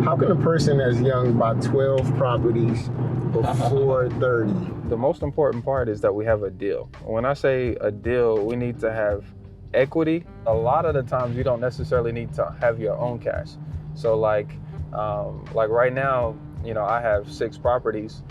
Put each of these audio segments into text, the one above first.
How can a person as young buy 12 properties before 30? The most important part is that we have a deal. When I say a deal, we need to have equity. A lot of the times you don't necessarily need to have your own cash. So like right now, I have 6 properties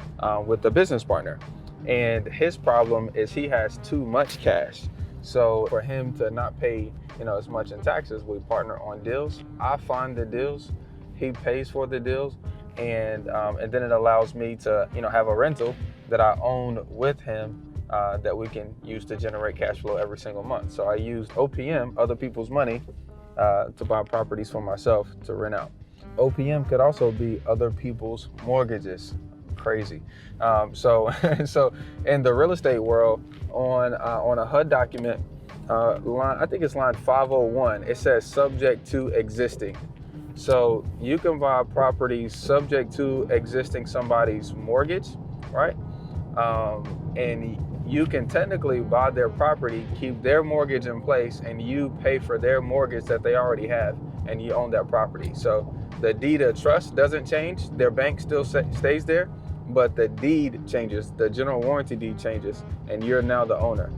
with a business partner, and his problem is he has too much cash. So for him to not pay, as much in taxes, we partner on deals. I find the deals, he pays for the deals, and then it allows me to, have a rental that I own with him that we can use to generate cash flow every single month. So I used OPM, other people's money, to buy properties for myself to rent out. OPM could also be other people's mortgages. Crazy. So in the real estate world, on a HUD document, I think it's line 501, it says subject to existing. So you can buy properties subject to existing somebody's mortgage, right? And you can technically buy their property, keep their mortgage in place, and you pay for their mortgage that they already have, and you own that property. So the deed of trust doesn't change, their bank still stays there, but the deed changes, the general warranty deed changes, and you're now the owner.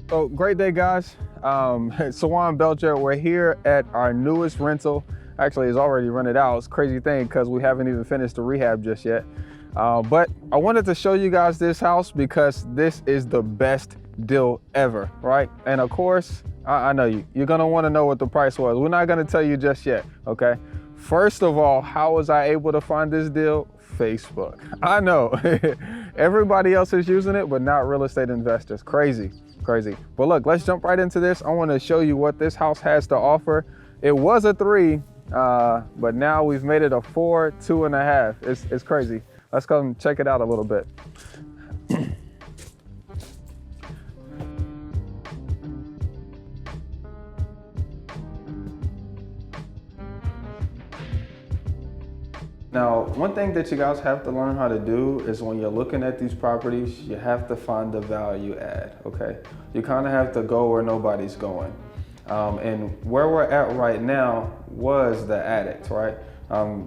So great day, guys. Sawan Belcher, we're here at our newest rental. Actually, it's already rented out. It's a crazy thing because we haven't even finished the rehab just yet. But I wanted to show you guys this house because this is the best deal ever, right? And of course, I know you're gonna wanna know what the price was. We're not gonna tell you just yet, okay? First of all, how was I able to find this deal? Facebook. I know, everybody else is using it, but not real estate investors. Crazy. But look, let's jump right into this. I wanna show you what this house has to offer. It was a 3, but now we've made it a 4, 2.5. It's crazy. Let's come check it out a little bit. Now, one thing that you guys have to learn how to do is when you're looking at these properties, you have to find the value add, okay? You kind of have to go where nobody's going. And where we're at right now was the attic, right?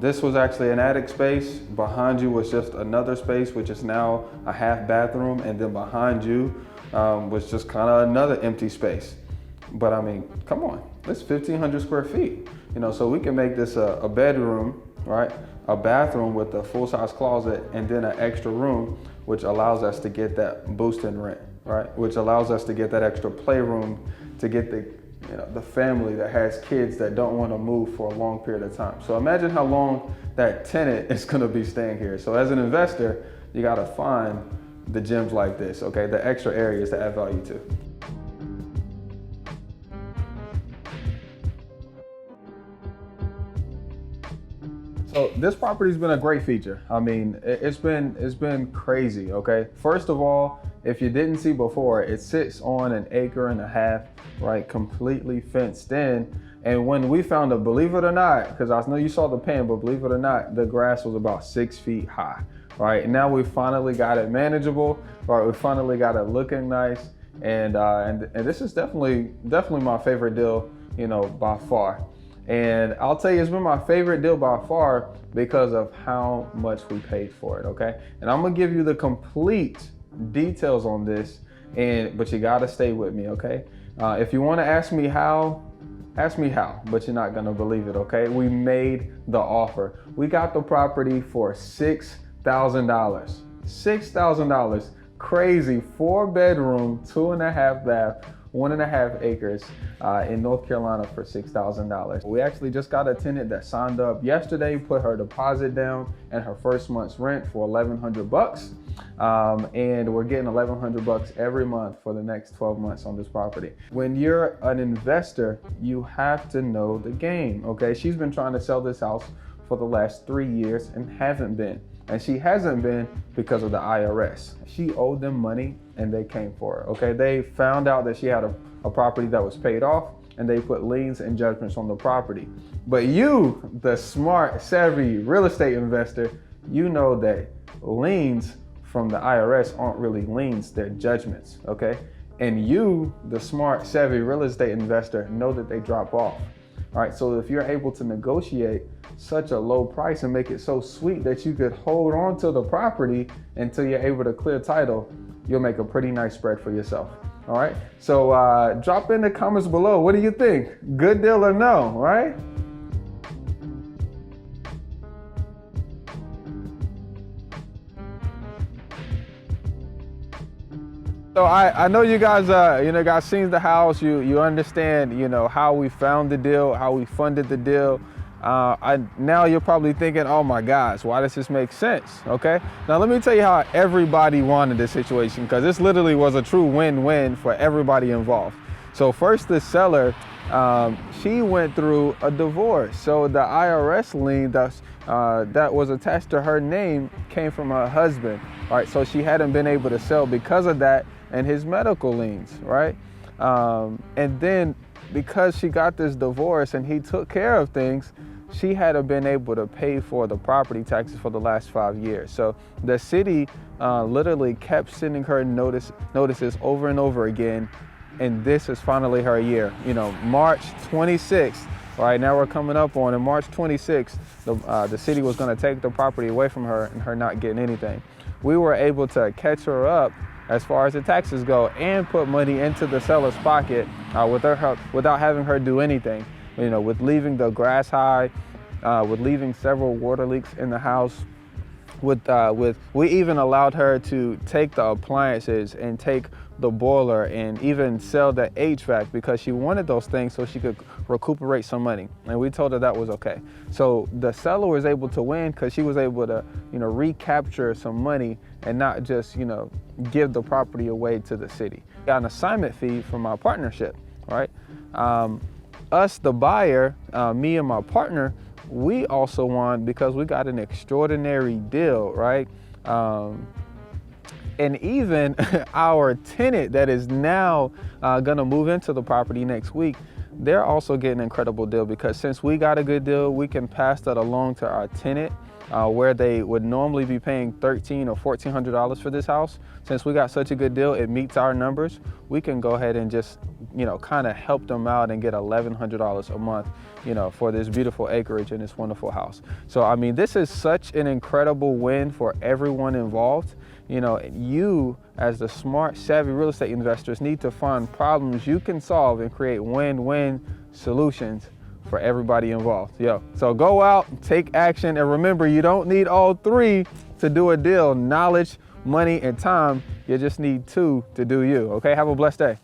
This was actually an attic space. Behind you was just another space, which is now a half bathroom. And then behind you was just kind of another empty space. But I mean, come on, it's 1,500 square feet. So we can make this a bedroom, right? A bathroom with a full-size closet and then an extra room, which allows us to get that boost in rent, right? Which allows us to get that extra playroom to get the family that has kids that don't want to move for a long period of time. So imagine how long that tenant is going to be staying here. So as an investor, you got to find the gems like this, okay? The extra areas to add value to. So this property's been a great feature. I mean, it's been crazy, okay? First of all, if you didn't see before, it sits on 1.5 acres, right? Completely fenced in. And when we found it, believe it or not, because I know you saw the pan, but believe it or not, the grass was about 6 feet high, right? And now we finally got it manageable, right? We finally got it looking nice. And this is definitely my favorite deal, by far. And I'll tell you, it's been my favorite deal by far because of how much we paid for it, okay? And I'm gonna give you the complete details on this, but you gotta stay with me, okay? If you wanna ask me how, but you're not gonna believe it, okay? We made the offer. We got the property for $6,000. $6,000, crazy, 4-bedroom, 2.5 bath, 1.5 acres in North Carolina for $6,000. We actually just got a tenant that signed up yesterday, put her deposit down and her first month's rent for $1,100. And we're getting $1,100 every month for the next 12 months on this property. When you're an investor, you have to know the game, okay? She's been trying to sell this house for the last 3 years and hasn't been. And she hasn't been because of the IRS. She owed them money and they came for her, okay? They found out that she had a property that was paid off and they put liens and judgments on the property. But you, the smart, savvy real estate investor, you know that liens from the IRS aren't really liens, they're judgments, okay? And you, the smart, savvy real estate investor, know that they drop off. All right, so if you're able to negotiate such a low price and make it so sweet that you could hold on to the property until you're able to clear title, you'll make a pretty nice spread for yourself. All right, so drop in the comments below. What do you think? Good deal or no, right? So I know you guys, guys seen the house. You understand, how we found the deal, how we funded the deal. Now you're probably thinking, oh my gosh, why does this make sense? Okay. Now let me tell you how everybody wanted this situation, because this literally was a true win-win for everybody involved. So first, the seller, she went through a divorce. So the IRS lien that was attached to her name came from her husband. All right. So she hadn't been able to sell because of that and his medical liens, right? And then because she got this divorce and he took care of things, she hadn't been able to pay for the property taxes for the last 5 years. So the city literally kept sending her notices over and over again. And this is finally her year. March 26th, right now we're coming up on, and March 26th, the city was gonna take the property away from her and her not getting anything. We were able to catch her up as far as the taxes go and put money into the seller's pocket without having her do anything. With leaving the grass high, with leaving several water leaks in the house, we even allowed her to take the appliances and take the boiler and even sell the HVAC because she wanted those things so she could recuperate some money. And we told her that was okay. So the seller was able to win because she was able to, recapture some money and not just, give the property away to the city. Got an assignment fee from our partnership, right? Us, the buyer, me and my partner, we also won because we got an extraordinary deal, right? And even our tenant that is now gonna move into the property next week, they're also getting an incredible deal because since we got a good deal, we can pass that along to our tenant where they would normally be paying $1,300 or $1,400 for this house. Since we got such a good deal, it meets our numbers. We can go ahead and just, kind of help them out and get $1,100 a month, for this beautiful acreage and this wonderful house. So, I mean, this is such an incredible win for everyone involved. You as the smart, savvy real estate investors need to find problems you can solve and create win-win solutions for everybody involved. So go out, take action, and remember, you don't need all three to do a deal: knowledge, money, and time. You just need two to do you. Okay, have a blessed day.